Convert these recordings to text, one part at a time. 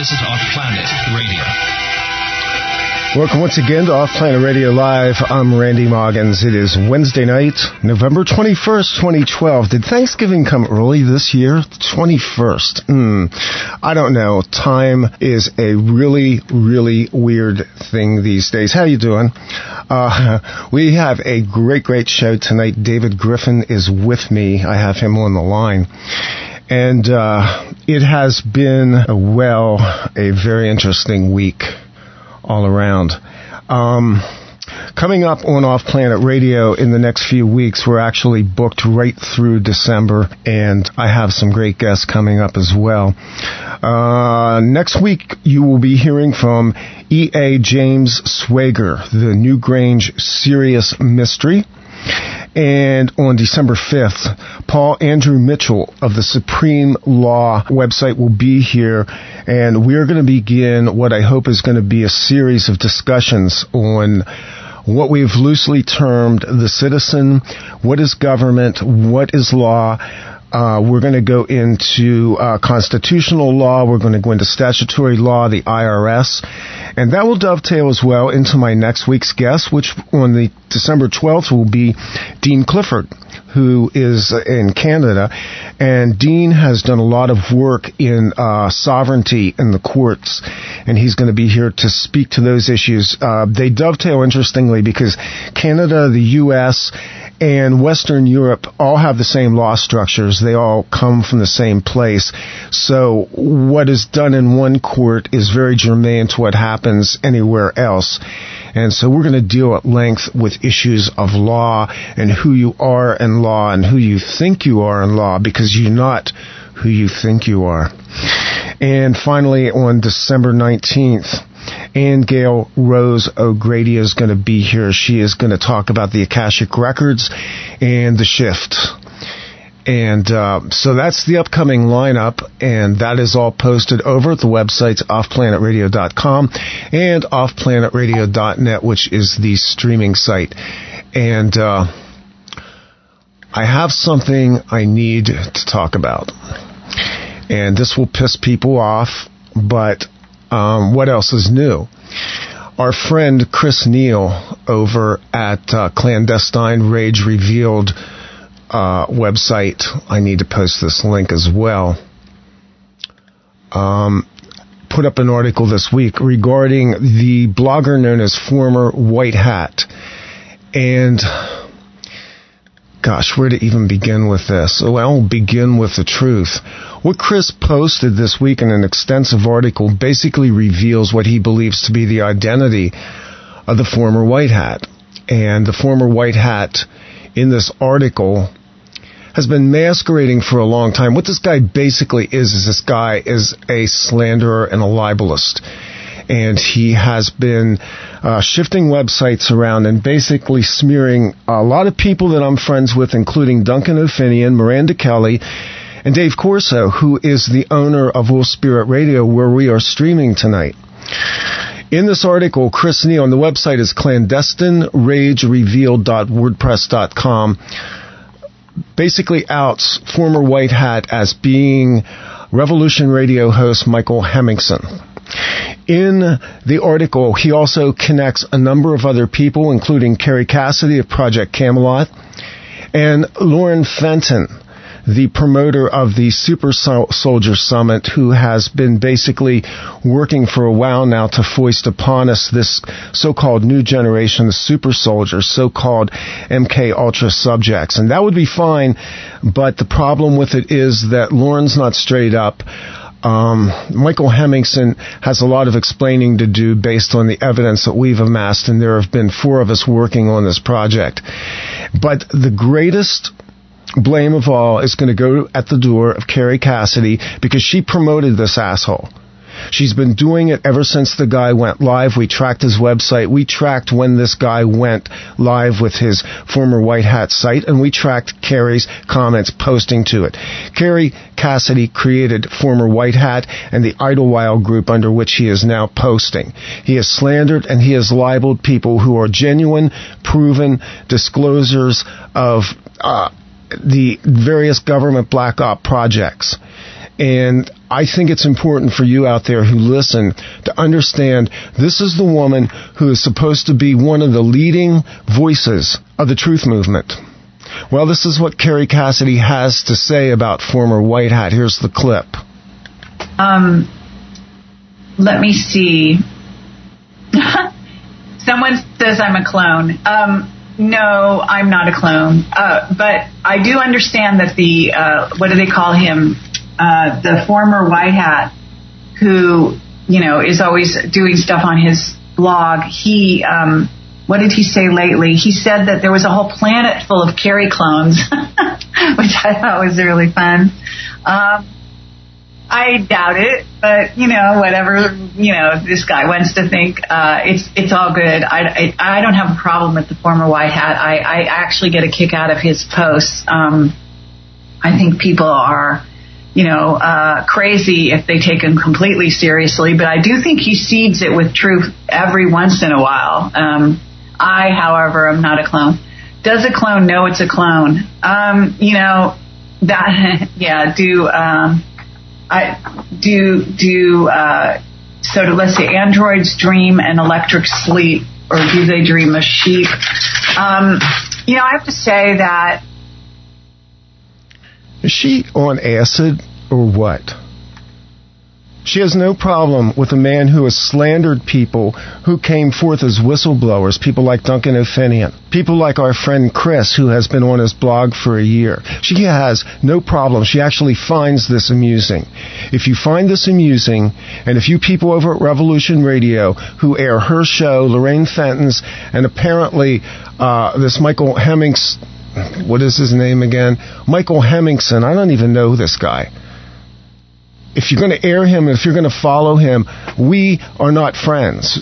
This is OffPlanet Radio. Welcome once again to OffPlanet Radio Live. I'm Randy Moggins. It is Wednesday night, November 21st, 2012. Did Thanksgiving come early this year? 21st. I don't know. Time is a really, really weird thing these days. How you doing? We have a great show tonight. David Griffin is with me. I have him on the line. And it has been, a very interesting week all around. Coming up on OffPlanet Radio in the next few weeks, we're actually booked right through December, and I have some great guests coming up as well. Next week, you will be hearing from E.A. James Swager, the Newgrange Serious Mystery. And on December 5th, Paul Andrew Mitchell of the Supreme Law website will be here, and we're going to begin what I hope is going to be a series of discussions on what we've loosely termed the citizen, what is government, what is law. We're going to go into constitutional law. We're going to go into statutory law, the IRS. And that will dovetail as well into my next week's guest, which on the December 12th will be Dean Clifford, who is in Canada. And Dean has done a lot of work in sovereignty in the courts, and he's going to be here to speak to those issues. They dovetail, interestingly, because Canada, the U.S., and Western Europe all have the same law structures. They all come from the same place. So what is done in one court is very germane to what happens anywhere else. And so we're going to deal at length with issues of law and who you are in law and who you think you are in law, because you're not who you think you are. And finally, on December 19th, Ann Gail Rose O'Grady is going to be here. She is going to talk about the Akashic Records and the shift. And so that's the upcoming lineup, and that is all posted over at the websites offplanetradio.com and offplanetradio.net, which is the streaming site. And I have something I need to talk about. And this will piss people off, but what else is new? Our friend Chris Neal over at Clandestine Rage Revealed website, I need to post this link as well, put up an article this week regarding the blogger known as Former White Hat. And gosh, where to even begin with this? Well, I'll begin with the truth. What Chris posted this week in an extensive article basically reveals what he believes to be the identity of the former White Hat. And the former White Hat in this article has been masquerading for a long time. What this guy basically is this guy is a slanderer and a libelist. And he has been shifting websites around and basically smearing a lot of people that I'm friends with, including Duncan O'Finian, Miranda Kelly, and Dave Corso, who is the owner of Wolf Spirit Radio, where we are streaming tonight. In this article, Chris Neal, and the website is clandestineragerevealed.wordpress.com, basically outs former White Hat as being Revolution Radio host Michael Hemmingson. In the article, he also connects a number of other people, including Kerry Cassidy of Project Camelot and Lauren Fenton, the promoter of the Super Soldier Summit, who has been basically working for a while now to foist upon us this so-called new generation of super soldiers, so-called MK Ultra subjects. And that would be fine, but the problem with it is that Lauren's not straight up. Michael Hemmingson has a lot of explaining to do based on the evidence that we've amassed, and there have been 4 of us working on this project. But the greatest blame of all is going to go at the door of Kerry Cassidy, because she promoted this asshole. She's been doing it ever since the guy went live. We tracked his website. We tracked when this guy went live with his former White Hat site, and we tracked Kerry's comments posting to it. Kerry Cassidy created former White Hat and the Idlewild group under which he is now posting. He has slandered and he has libeled people who are genuine, proven disclosures of the various government black op projects. And I think it's important for you out there who listen to understand this is the woman who is supposed to be one of the leading voices of the truth movement. Well, this is what Kerry Cassidy has to say about former White Hat. Here's the clip. Let me see. Someone says I'm a clone. No, I'm not a clone. But I do understand that the, what do they call him? The former White Hat who, is always doing stuff on his blog. He, what did he say lately? He said that there was a whole planet full of Kerry clones, which I thought was really fun. I doubt it, but whatever this guy wants to think, it's all good. I don't have a problem with the former White Hat. I actually get a kick out of his posts. I think people are crazy if they take him completely seriously, but I do think he seeds it with truth every once in a while. I, however, am not a clone. Does a clone know it's a clone? So let's say androids dream an electric sleep, or do they dream a sheep? I have to say that. Is she on acid or what? She has no problem with a man who has slandered people who came forth as whistleblowers, people like Duncan O'Finian, people like our friend Chris, who has been on his blog for a year. She has no problem. She actually finds this amusing. If you find this amusing, and if you people over at Revolution Radio who air her show, Lorraine Fenton's, and apparently this Michael Hemmings, what is his name again? Michael Hemmingson. I don't even know this guy. If you're going to air him, if you're going to follow him, we are not friends.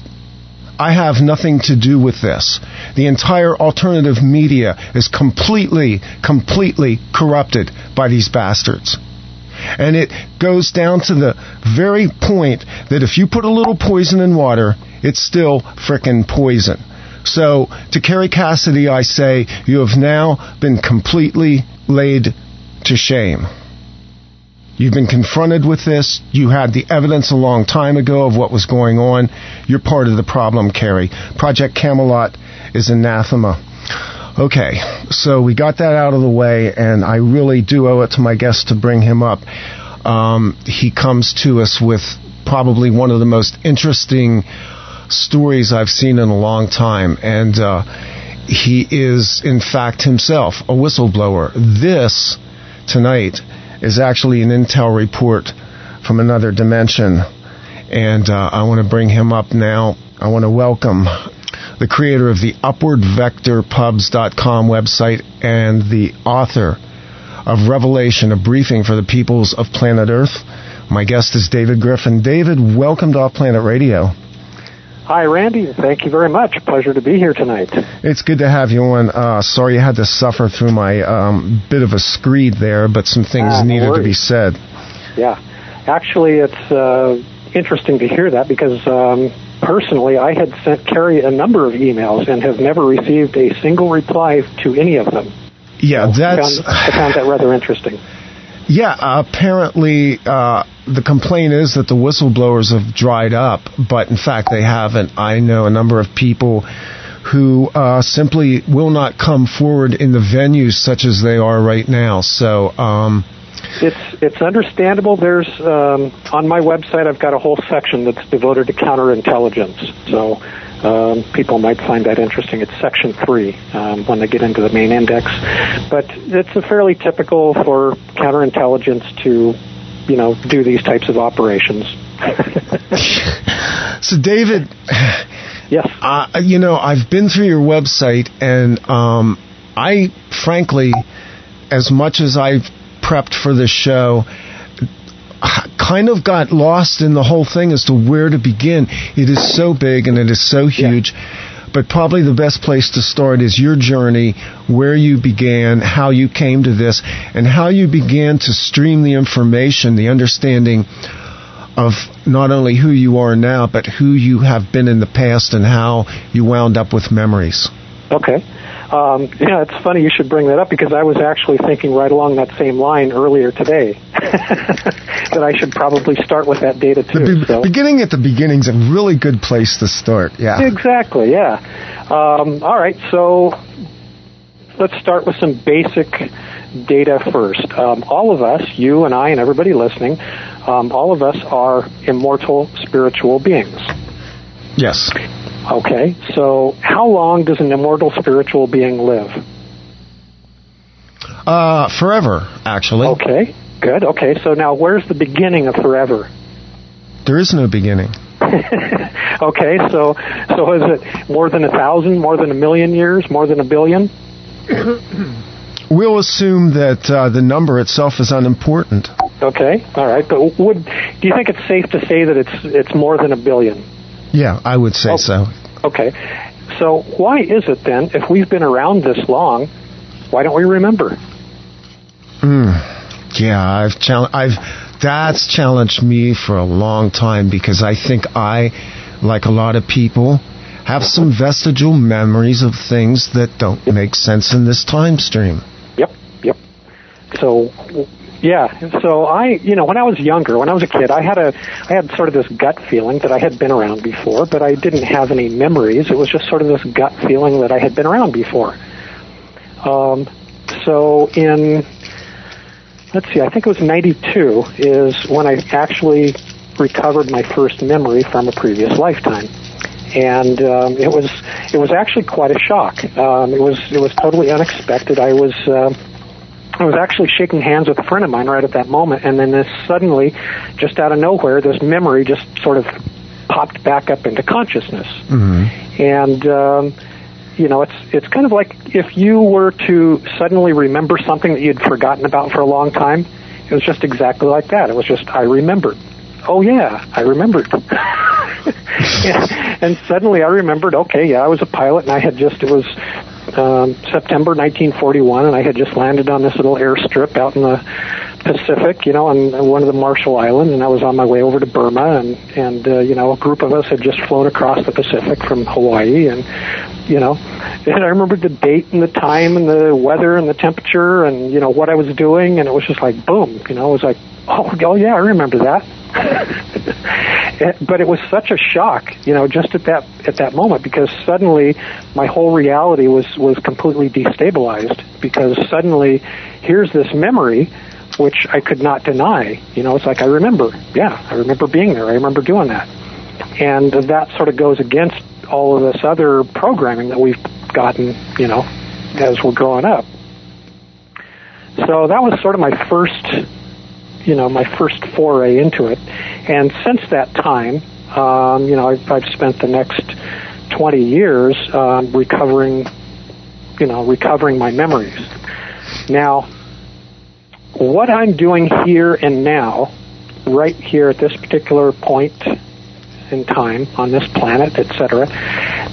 I have nothing to do with this. The entire alternative media is completely corrupted by these bastards. And it goes down to the very point that if you put a little poison in water, it's still frickin' poison. So, to Kerry Cassidy, I say, you have now been completely laid to shame. You've been confronted with this. You had the evidence a long time ago of what was going on. You're part of the problem, Kerry. Project Camelot is anathema. Okay, so we got that out of the way, and I really do owe it to my guest to bring him up. He comes to us with probably one of the most interesting stories I've seen in a long time, and he is, in fact, himself a whistleblower. This, tonight, is actually an intel report from another dimension, and I want to bring him up now. I want to welcome the creator of the UpwardVectorPubs.com website and the author of Revelation, a briefing for the peoples of planet Earth. My guest is David Griffin. David, welcome to OffPlanet Radio. Hi, Randy. Thank you very much. Pleasure to be here tonight. It's good to have you on. Sorry you had to suffer through my bit of a screed there, but some things needed to be said. Yeah. Actually, it's interesting to hear that because personally, I had sent Kerry a number of emails and have never received a single reply to any of them. Yeah, so I found that rather interesting. Yeah, apparently the complaint is that the whistleblowers have dried up, but in fact they haven't. I know a number of people who simply will not come forward in the venues such as they are right now. So it's understandable. There's on my website I've got a whole section that's devoted to counterintelligence. So people might find that interesting. It's section 3 when they get into the main index. But it's a fairly typical for counterintelligence to, do these types of operations. So, David, yes, I've been through your website, and I, frankly, as much as I've prepped for this show, kind of got lost in the whole thing as to where to begin. It is so big and it is so huge. Yeah. But probably the best place to start is your journey, where you began, how you came to this, and how you began to stream the information, the understanding of not only who you are now, but who you have been in the past and how you wound up with memories. Okay. It's funny you should bring that up because I was actually thinking right along that same line earlier today that I should probably start with that data too. Beginning at the beginning is a really good place to start. Yeah. Exactly. Yeah. All right. So let's start with some basic data first. All of us, you and I and everybody listening, all of us are immortal spiritual beings. Yes. Okay, so how long does an immortal spiritual being live? Forever, actually. Okay, good. Okay, so now where's the beginning of forever? There is no beginning. Okay, so is it more than 1,000, more than 1,000,000 years, more than 1 billion? We'll assume that the number itself is unimportant. Okay, all right. But do you think it's safe to say that it's more than 1 billion? Yeah, I would say so. Okay. So why is it then, if we've been around this long, why don't we remember? Yeah, that's challenged me for a long time because I think I, like a lot of people, have some vestigial memories of things that don't make sense in this time stream. Yep. So, yeah. So when I was younger, when I was a kid, I had sort of this gut feeling that I had been around before, but I didn't have any memories. It was just sort of this gut feeling that I had been around before. So in, let's see, I think it was 92 is when I actually recovered my first memory from a previous lifetime. And it was actually quite a shock. It was totally unexpected. I was actually shaking hands with a friend of mine right at that moment, and then this suddenly, just out of nowhere, this memory just sort of popped back up into consciousness. Mm-hmm. And it's kind of like if you were to suddenly remember something that you'd forgotten about for a long time. It was just exactly like that. It was just, I remembered. Oh yeah, I remembered. And suddenly I remembered, okay, yeah, I was a pilot, and it was September 1941, and I had just landed on this little airstrip out in the Pacific, on one of the Marshall Islands, and I was on my way over to Burma, and a group of us had just flown across the Pacific from Hawaii, and I remember the date and the time and the weather and the temperature and, what I was doing, and it was just like, boom, it was like, oh yeah, I remember that. But it was such a shock, just at that moment, because suddenly my whole reality was completely destabilized, because suddenly here's this memory which I could not deny. It's like, I remember being there. I remember doing that. And that sort of goes against all of this other programming that we've gotten, as we're growing up. So that was sort of my first foray into it. And since that time, I've spent the next 20 years recovering my memories. Now, what I'm doing here and now, right here at this particular point in time on this planet, etc.,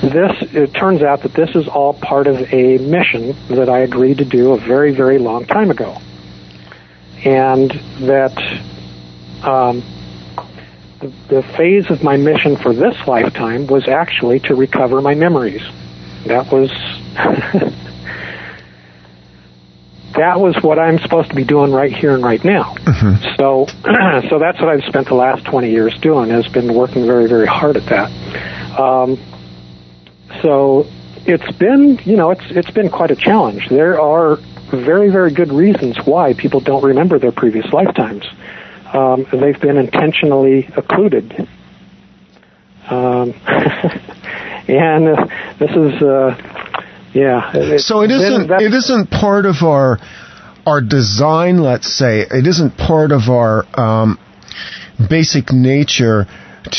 it turns out that this is all part of a mission that I agreed to do a very, very long time ago. And that the phase of my mission for this lifetime was actually to recover my memories. That was that was what I'm supposed to be doing right here and right now. Mm-hmm. So that's what I've spent the last 20 years doing, has been working very, very hard at that. So it's been, it's been quite a challenge. There are very, very good reasons why people don't remember their previous lifetimes. They've been intentionally occluded. And this is, so it isn't part of our design, let's say. It isn't part of our basic nature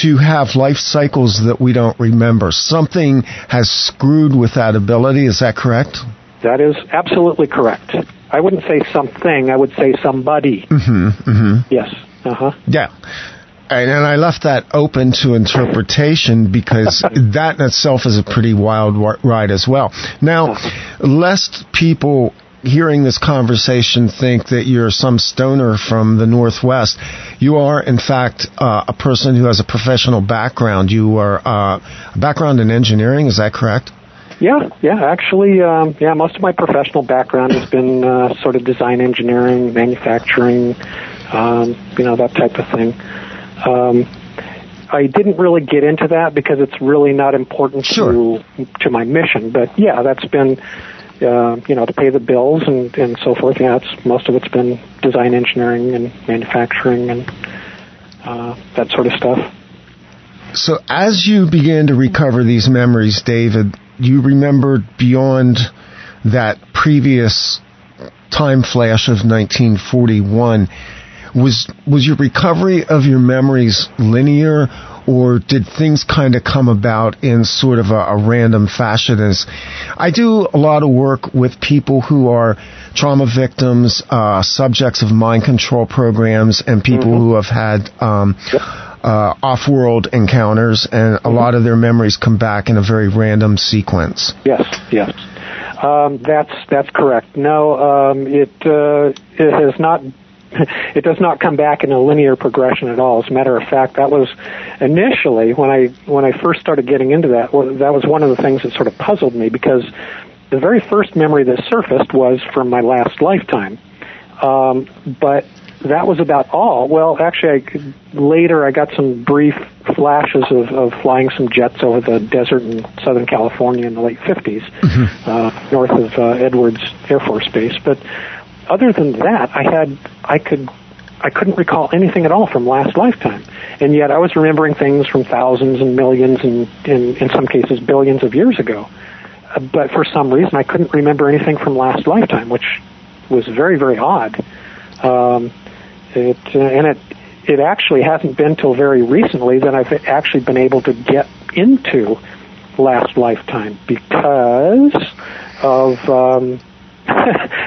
to have life cycles that we don't remember. Something has screwed with that ability. Is that correct? That is absolutely correct. I wouldn't say something. I would say somebody. Mm-hmm, mm-hmm. Yes. Uh-huh. Yeah. And I left that open to interpretation because that in itself is a pretty wild ride as well. Now, lest people hearing this conversation think that you're some stoner from the Northwest, you are, in fact, a person who has a professional background. You are a background in engineering. Is that correct? Yeah. Actually, most of my professional background has been sort of design engineering, manufacturing, that type of thing. I didn't really get into that because it's really not important to my mission. But yeah, that's been, to pay the bills and so forth. Yeah, most of it's been design engineering and manufacturing and that sort of stuff. So as you began to recover these memories, David, you remembered beyond that previous time flash of 1941. Was your recovery of your memories linear, or did things kind of come about in sort of a random fashion? As I do a lot of work with people who are trauma victims, subjects of mind control programs, and people who have had off-world encounters, and a lot of their memories come back in a very random sequence. Yes. That's correct. No, it has not. It does not come back in a linear progression at all. As a matter of fact, that was initially when I first started getting into that. That was one of the things that sort of puzzled me, because the very first memory that surfaced was from my last lifetime, but that was about all. Well, actually, later I got some brief flashes of flying some jets over the desert in Southern California in the late 50s, north of Edwards Air Force Base. But other than that, I couldn't recall anything at all from last lifetime, and yet I was remembering things from thousands and millions and in some cases billions of years ago. But for some reason, I couldn't remember anything from last lifetime, which was very, very odd. It actually hasn't been till very recently that I've actually been able to get into last lifetime because of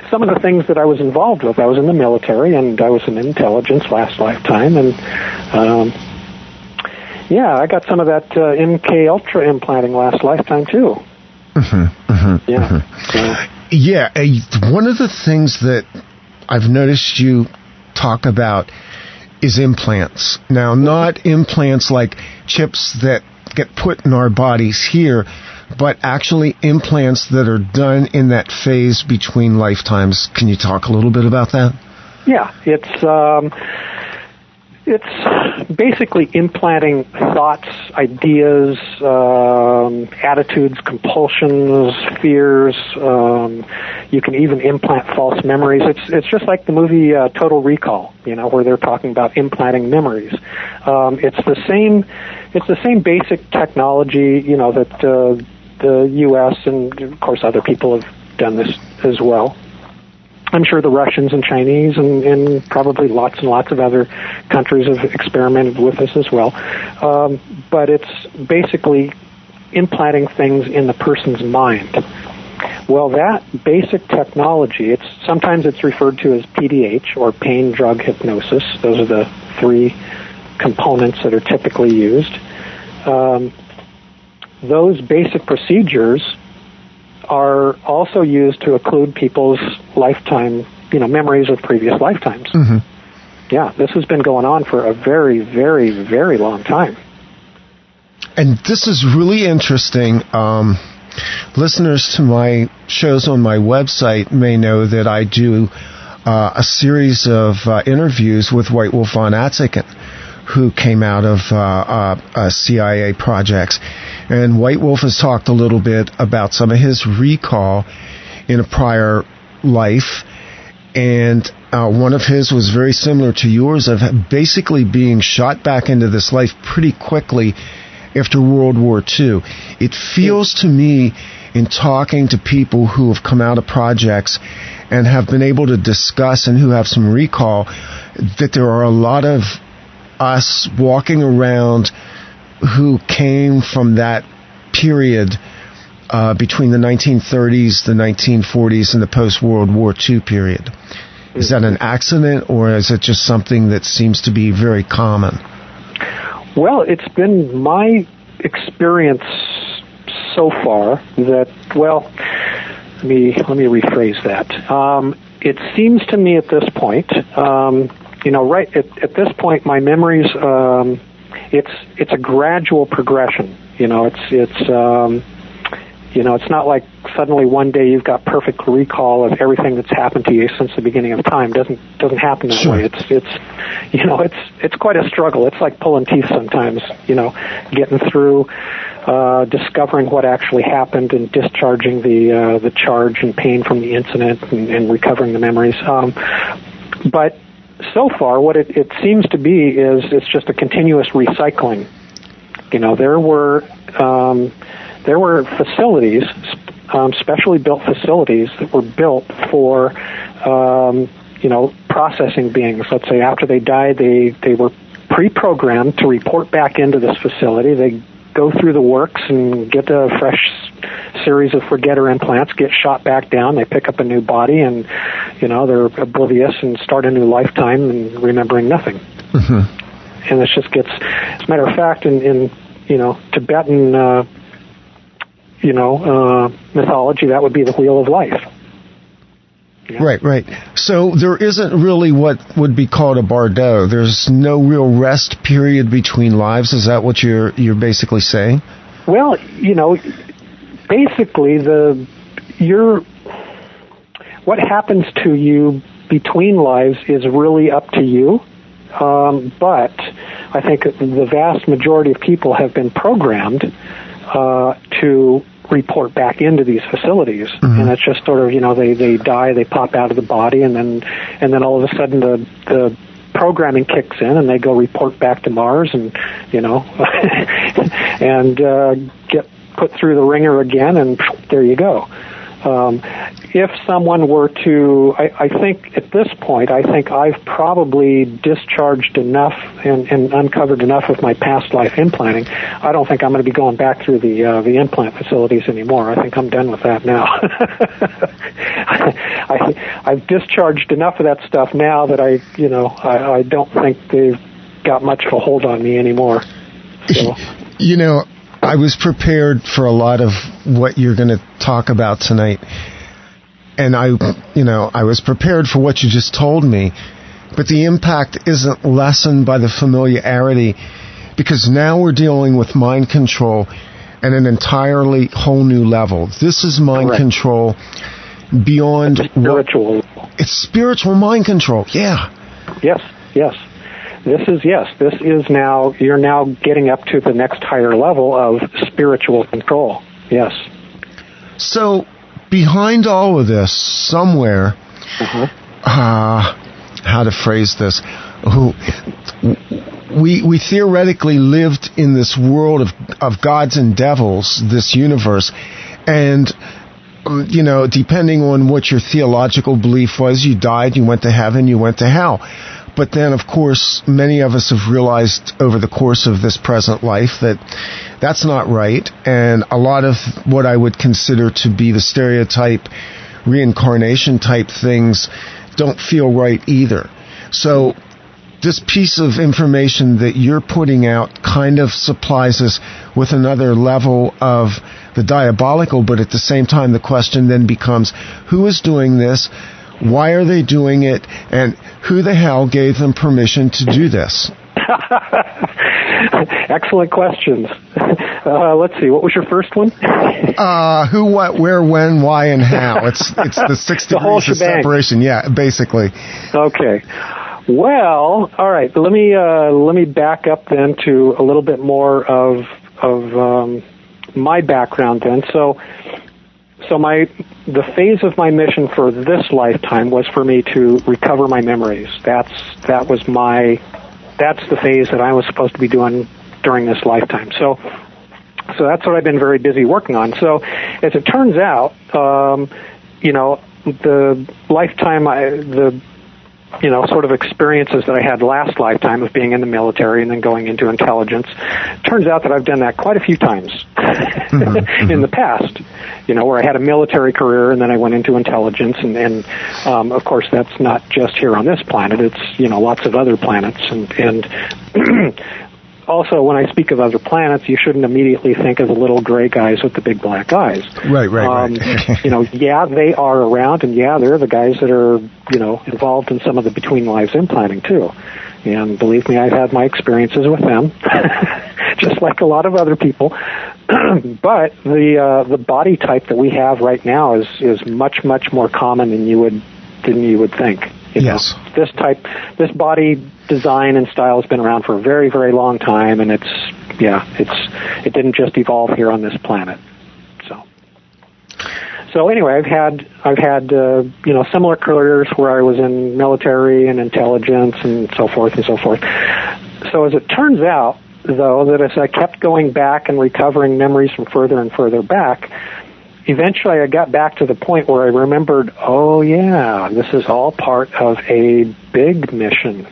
some of the things that I was involved with. I was in the military, and I was in intelligence last lifetime, and I got some of that MK Ultra implanting last lifetime too. One of the things that I've noticed you talk about is implants. Now, not implants like chips that get put in our bodies here, but actually implants that are done in that phase between lifetimes. Can you talk a little bit about that? Yeah, it's basically implanting thoughts, ideas, attitudes, compulsions, fears. You can even implant false memories. It's just like the movie Total Recall, where they're talking about implanting memories. It's the same basic technology, that the U.S. and of course other people have done this as well. I'm sure the Russians and Chinese and probably lots and lots of other countries have experimented with this as well. But it's basically implanting things in the person's mind. Well, that basic technology, sometimes it's referred to as PDH, or pain drug hypnosis. Those are the three components that are typically used. Those basic procedures are also used to occlude people's lifetime, memories of previous lifetimes. Yeah, this has been going on for a very, very, very long time. And this is really interesting. Listeners to my shows on my website may know that I do a series of interviews with White Wolf von Atziken, who came out of CIA projects. And White Wolf has talked a little bit about some of his recall in a prior life. And one of his was very similar to yours, of basically being shot back into this life pretty quickly after World War II. It feels to me, in talking to people who have come out of projects and have been able to discuss and who have some recall, that there are a lot of us walking around who came from that period between the 1930s, the 1940s, and the post-World War II period. Is that an accident, or is it just something that seems to be very common? Well, it's been my experience so far that, let me rephrase that. It seems to me at this point, right at this point, my memories, it's a gradual progression. It's not like suddenly one day you've got perfect recall of everything that's happened to you since the beginning of time. Doesn't happen that way. It's quite a struggle. It's like pulling teeth sometimes, getting through discovering what actually happened and discharging the charge and pain from the incident and recovering the memories. But so far, what it seems to be is it's just a continuous recycling. There were facilities, specially built facilities that were built for, processing beings. Let's say after they died, they were pre-programmed to report back into this facility. They go through the works and get a fresh series of forgetter implants, get shot back down. They pick up a new body, and they're oblivious and start a new lifetime and remembering nothing. Mm-hmm. And this just gets, as a matter of fact, in Tibetan mythology, that would be the wheel of life. Yeah. Right. So there isn't really what would be called a bardo. There's no real rest period between lives. Is that what you're basically saying? Well, basically what happens to you between lives is really up to you. But I think the vast majority of people have been programmed to report back into these facilities, mm-hmm. and it's just sort of they die, they pop out of the body, and then all of a sudden the programming kicks in, and they go report back to Mars, and and get put through the ringer again, and there you go. If someone were to, I think at this point, I've probably discharged enough and uncovered enough of my past life implanting. I don't think I'm going to be going back through the implant facilities anymore. I think I'm done with that now. I've discharged enough of that stuff now that I don't think they've got much of a hold on me anymore. So. I was prepared for a lot of what you're going to talk about tonight. And I was prepared for what you just told me. But the impact isn't lessened by the familiarity, because now we're dealing with mind control at an entirely whole new level. This is mind Correct. Control beyond spiritual. It's spiritual mind control. Yeah. Yes. This is now, you're now getting up to the next higher level of spiritual control. Yes. So, behind all of this, somewhere, how to phrase this, we theoretically lived in this world of gods and devils, this universe, and depending on what your theological belief was, you died, you went to heaven, you went to hell. But then, of course, many of us have realized over the course of this present life that that's not right. And a lot of what I would consider to be the stereotype reincarnation type things don't feel right either. So this piece of information that you're putting out kind of supplies us with another level of the diabolical, but at the same time, the question then becomes, who is doing this? Why are they doing it? And who the hell gave them permission to do this? Excellent questions. Let's see. What was your first one? Who, what, where, when, why, and how. It's the 6 degrees of separation. Yeah, basically. Okay. Well, all right. Let me back up then to a little bit more of my background then. So the phase of my mission for this lifetime was for me to recover my memories. That's the phase that I was supposed to be doing during this lifetime. So that's what I've been very busy working on. So as it turns out, the lifetime, sort of experiences that I had last lifetime of being in the military and then going into intelligence, turns out that I've done that quite a few times in the past, where I had a military career and then I went into intelligence, and of course that's not just here on this planet, it's, lots of other planets, and also, when I speak of other planets, you shouldn't immediately think of the little gray guys with the big black eyes. Right. Yeah, they are around, and yeah, they're the guys that are, involved in some of the between lives implanting too. And believe me, I've had my experiences with them. just like a lot of other people. But the body type that we have right now is much more common than you would think. Yes. This body design and style has been around for a very, very long time, and it didn't just evolve here on this planet. So anyway, I've had similar careers where I was in military and intelligence and so forth and so forth. So as it turns out, though, that as I kept going back and recovering memories from further and further back, eventually I got back to the point where I remembered, oh yeah, this is all part of a big mission.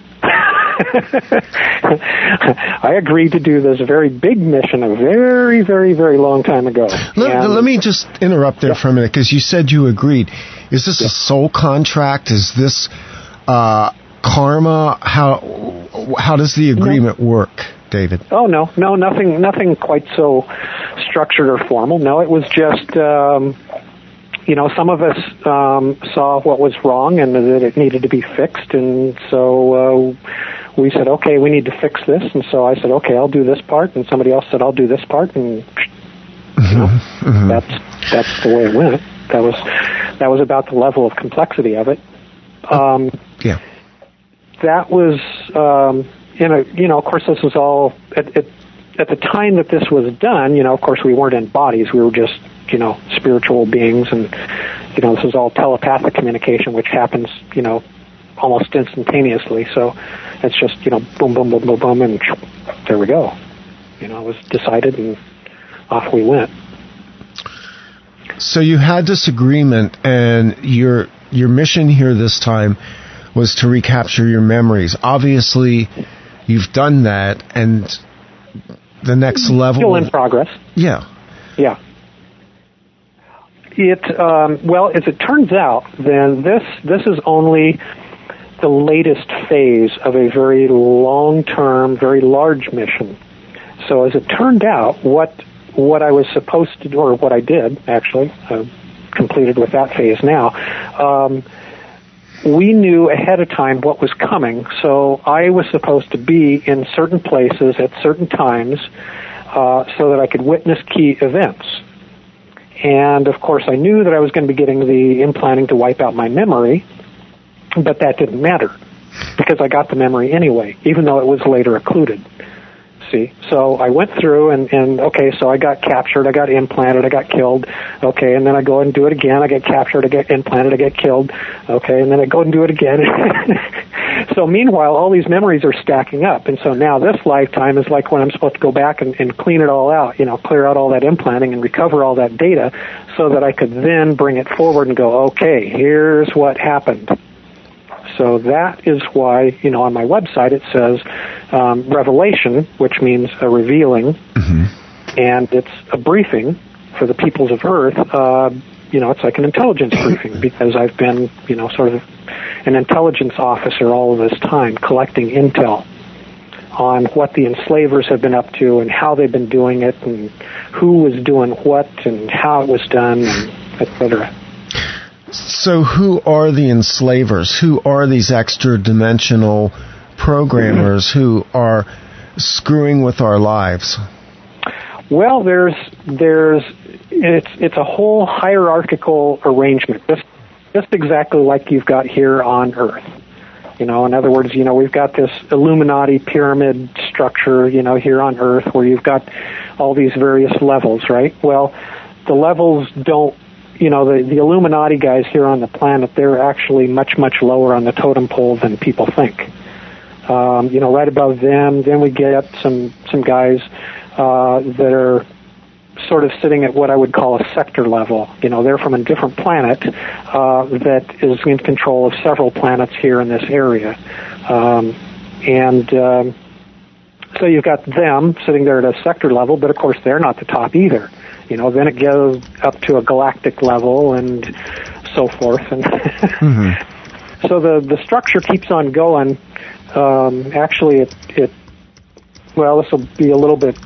I agreed to do this very big mission a very, very, very long time ago. Let me just interrupt there for a minute, because you said you agreed. Is this a soul contract? Is this karma? How does the agreement work, David? Oh, no, nothing quite so structured or formal. No, it was just, some of us saw what was wrong and that it needed to be fixed, and so we said, okay, we need to fix this, and so I said, okay, I'll do this part, and somebody else said, I'll do this part, and that's the way it went. That was about the level of complexity of it. That was, of course, this was all at the time that this was done. Of course, we weren't in bodies; we were just, spiritual beings, and this was all telepathic communication, which happens, almost instantaneously. So it's just, boom, boom, boom, boom, boom, and there we go. It was decided, and off we went. So you had this agreement, and your mission here this time was to recapture your memories. Obviously, you've done that, and the next level... Still in progress. Yeah. Yeah. As it turns out, then this is only the latest phase of a very long-term, very large mission. So as it turned out, what I was supposed to do, or what I did, actually, completed with that phase now, we knew ahead of time what was coming, so I was supposed to be in certain places at certain times so that I could witness key events. And, of course, I knew that I was going to be getting the implanting to wipe out my memory, but that didn't matter because I got the memory anyway, even though it was later occluded. See, so I went through and okay, so I got captured, I got implanted, I got killed, okay, and then I go and do it again, I get captured, I get implanted, I get killed, okay, and then I go and do it again. So meanwhile, all these memories are stacking up, and so now this lifetime is like when I'm supposed to go back and clean it all out, clear out all that implanting and recover all that data so that I could then bring it forward and go, okay, here's what happened. So that is why, on my website it says revelation, which means a revealing, and it's a briefing for the peoples of Earth. It's like an intelligence briefing because I've been, sort of an intelligence officer all of this time, collecting intel on what the enslavers have been up to and how they've been doing it and who was doing what and how it was done, and et cetera. So who are the enslavers? Who are these extra-dimensional programmers who are screwing with our lives? Well, it's a whole hierarchical arrangement, just exactly like you've got here on Earth. In other words, we've got this Illuminati pyramid structure, here on Earth where you've got all these various levels, right? Well, the levels don't, the Illuminati guys here on the planet, they're actually much, much lower on the totem pole than people think. Right above them, then we get some guys that are sort of sitting at what I would call a sector level. They're from a different planet that is in control of several planets here in this area. So you've got them sitting there at a sector level, but of course they're not the top either. Then it goes up to a galactic level and so forth. And so the structure keeps on going. Actually, this will be a little bit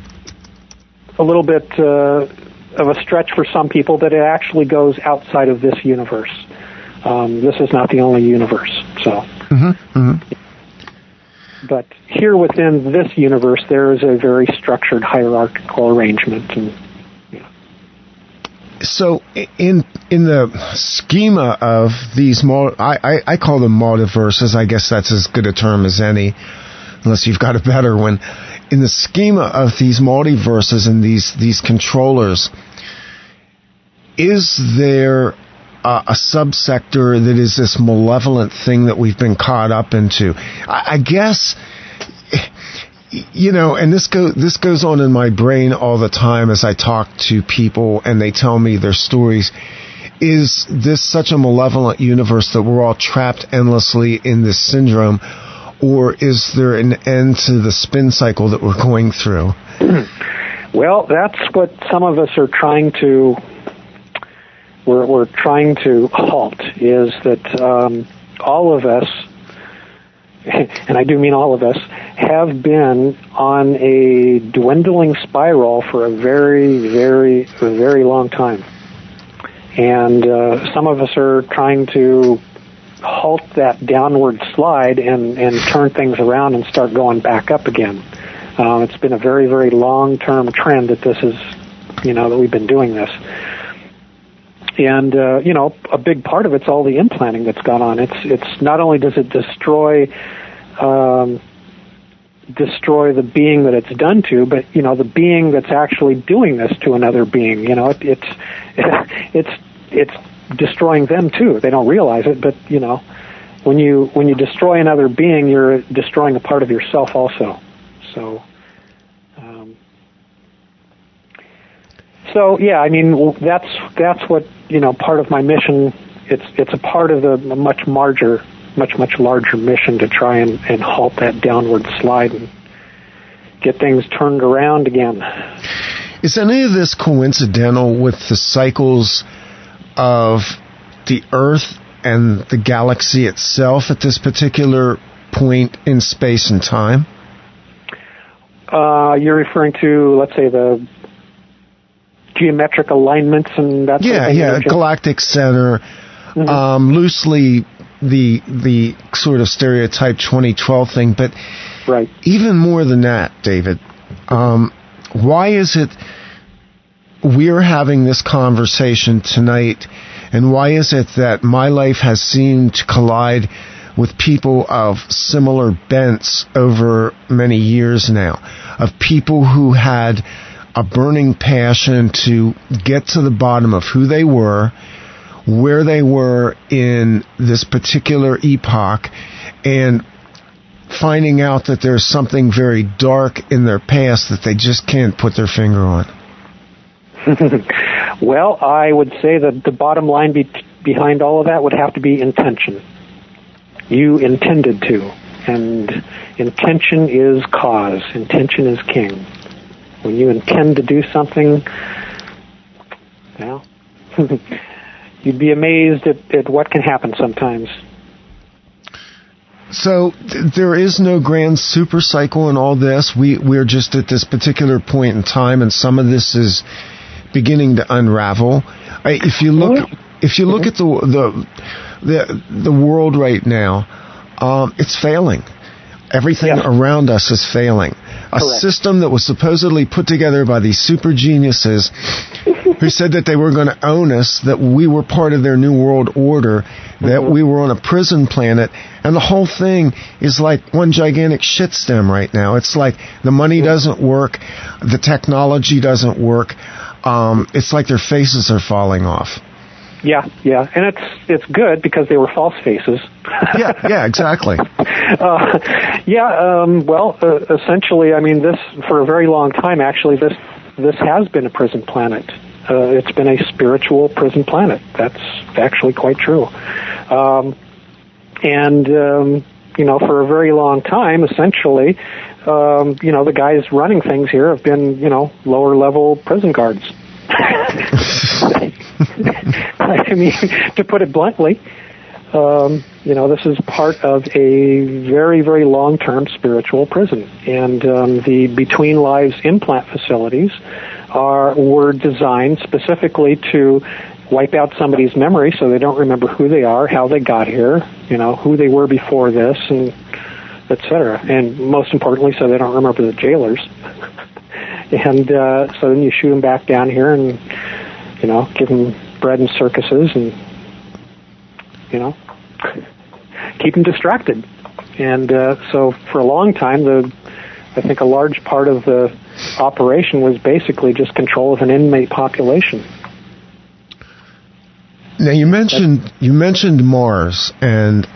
of a stretch for some people, that it actually goes outside of this universe. This is not the only universe. So. But here within this universe, there is a very structured hierarchical arrangement. And so, in the schema of these, I call them multiverses. I guess that's as good a term as any, unless you've got a better one. In the schema of these multiverses and these controllers, is there a subsector that is this malevolent thing that we've been caught up into? I guess, and this goes on in my brain all the time as I talk to people and they tell me their stories. Is this such a malevolent universe that we're all trapped endlessly in this syndrome, or is there an end to the spin cycle that we're going through? Well, that's what some of us are trying to. We're trying to halt, is that all of us, and I do mean all of us, have been on a dwindling spiral for a very, very, very long time. And some of us are trying to halt that downward slide and turn things around and start going back up again. It's been a very, very long-term trend that this is, that we've been doing this. And, a big part of it's all the implanting that's gone on. It's not only does it destroy the being that it's done to, but, the being that's actually doing this to another being, it's destroying them too. They don't realize it, but, when you destroy another being, you're destroying a part of yourself also. So yeah, I mean, that's what, part of my mission. It's a part of the much larger mission to try and halt that downward slide and get things turned around again. Is any of this coincidental with the cycles of the Earth and the galaxy itself at this particular point in space and time? You're referring to, let's say, the geometric alignments and that sort of thing? Yeah, galactic center. Mm-hmm. Loosely the sort of stereotype 2012 thing, but right. Even more than that, David, why is it we're having this conversation tonight, and why is it that my life has seemed to collide with people of similar bents over many years now, of people who had a burning passion to get to the bottom of who they were, where they were in this particular epoch, and finding out that there's something very dark in their past that they just can't put their finger on? Well, I would say that the bottom line behind all of that would have to be intention. You intended to, and intention is cause. Intention is king. When you intend to do something, well, you'd be amazed at what can happen sometimes. So there is no grand super cycle in all this. We're just at this particular point in time, and some of this is beginning to unravel. If you look at the world right now, it's failing. Everything around us is failing. A system that was supposedly put together by these super geniuses who said that they were going to own us, that we were part of their new world order, that we were on a prison planet, and the whole thing is like one gigantic shitstem right now. It's like the money doesn't work, the technology doesn't work. It's like their faces are falling off. Yeah, and it's good because they were false faces. yeah, exactly. Essentially, I mean, this for a very long time. Actually, this has been a prison planet. It's been a spiritual prison planet. That's actually quite true. For a very long time, essentially, the guys running things here have been, lower level prison guards. I mean, to put it bluntly, this is part of a very, very long-term spiritual prison. And the Between Lives implant facilities were designed specifically to wipe out somebody's memory so they don't remember who they are, how they got here, who they were before this, and etc. And most importantly, so they don't remember the jailers. And so then you shoot them back down here and, give them bread and circuses and, keep them distracted. And so for a long time, I think a large part of the operation was basically just control of an inmate population. Now you mentioned Mars, and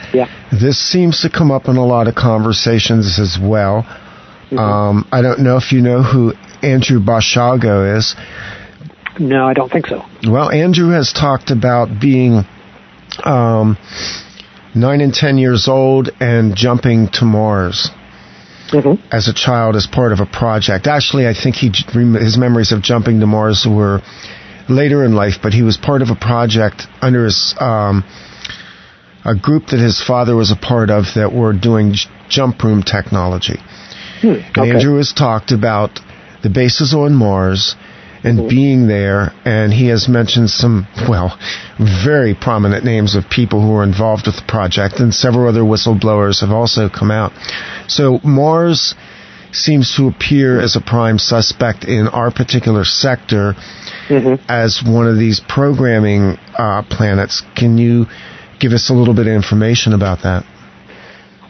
this seems to come up in a lot of conversations as well. Mm-hmm. I don't know if you know who Andrew Bashago is. No, I don't think so. Well, Andrew has talked about being 9 and 10 years old and jumping to Mars as a child as part of a project. Actually, I think his memories of jumping to Mars were later in life, but he was part of a project under a group that his father was a part of that were doing jump room technology. And Andrew has talked about the bases on Mars and being there, and he has mentioned some, very prominent names of people who were involved with the project, and several other whistleblowers have also come out. So Mars seems to appear as a prime suspect in our particular sector as one of these programming planets. Can you give us a little bit of information about that?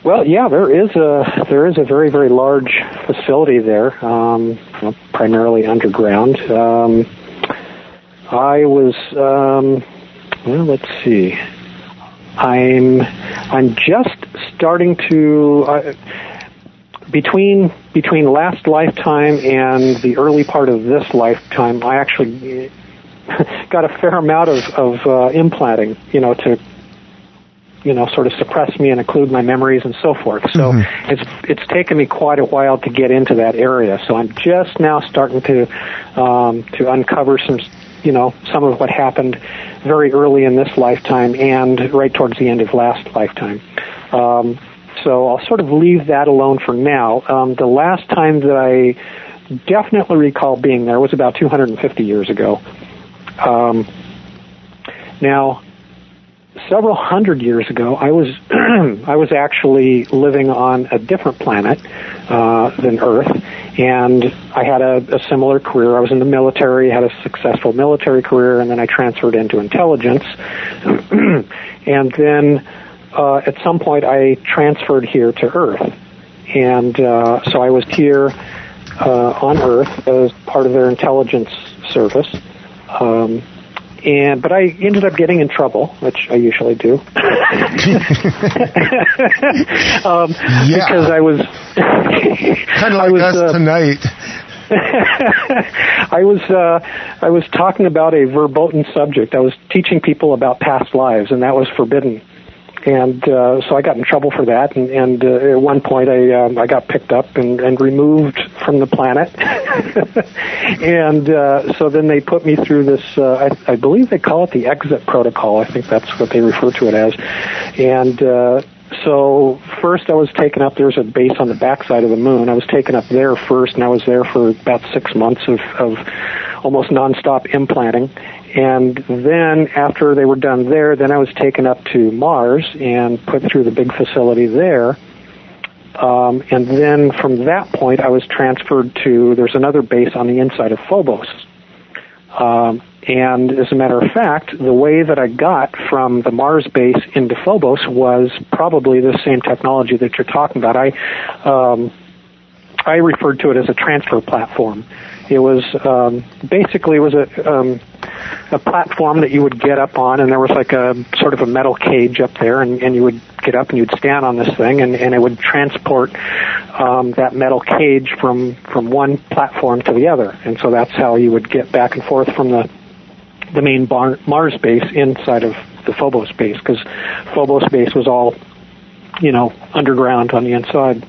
Well, yeah, there is a very, very large facility there, primarily underground. I was, let's see. I'm just starting to between last lifetime and the early part of this lifetime, I actually got a fair amount of implanting, to sort of suppress me and occlude my memories and so forth. So it's taken me quite a while to get into that area. So I'm just now starting to uncover some of what happened very early in this lifetime and right towards the end of last lifetime. So I'll sort of leave that alone for now. The last time that I definitely recall being there was about 250 years ago. Now, several hundred years ago, I was actually living on a different planet than Earth, and I had a similar career. I was in the military, had a successful military career, and then I transferred into intelligence. And then at some point, I transferred here to Earth, and so I was here on Earth as part of their intelligence service. But I ended up getting in trouble, which I usually do, because I was kind of like us tonight. I was talking about a verboten subject. I was teaching people about past lives, and that was forbidden. And so I got in trouble for that, and at one point I got picked up and removed from the planet. And so then they put me through this, I believe they call it the exit protocol. I think that's what they refer to it as. And so first I was taken up, there was a base on the backside of the moon. I was taken up there first, and I was there for about 6 months of almost nonstop implanting. And then after they were done there, then I was taken up to Mars and put through the big facility there. And then from that point, I was transferred to, there's another base on the inside of Phobos. And as a matter of fact, the way that I got from the Mars base into Phobos was probably the same technology that you're talking about. I referred to it as a transfer platform. It was basically a platform that you would get up on, and there was like a sort of a metal cage up there, and you would get up and you'd stand on this thing, and it would transport that metal cage from one platform to the other. And so that's how you would get back and forth from the main Mars base inside of the Phobos base, because Phobos base was all, underground on the inside.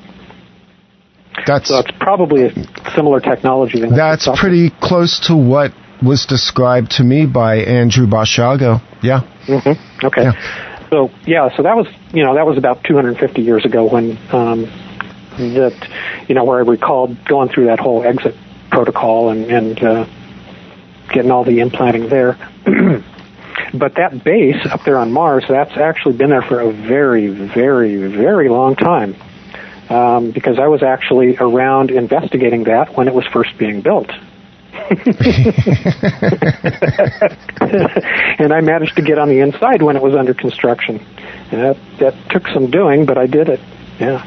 So it's probably a similar technology. That's pretty close to what was described to me by Andrew Bashago. Yeah. Mm-hmm. Okay. Yeah. So that was about 250 years ago when where I recalled going through that whole exit protocol and getting all the implanting there. But that base up there on Mars, that's actually been there for a very, very, very long time. because I was actually around investigating that when it was first being built. And I managed to get on the inside when it was under construction. And that took some doing, but I did it. Yeah.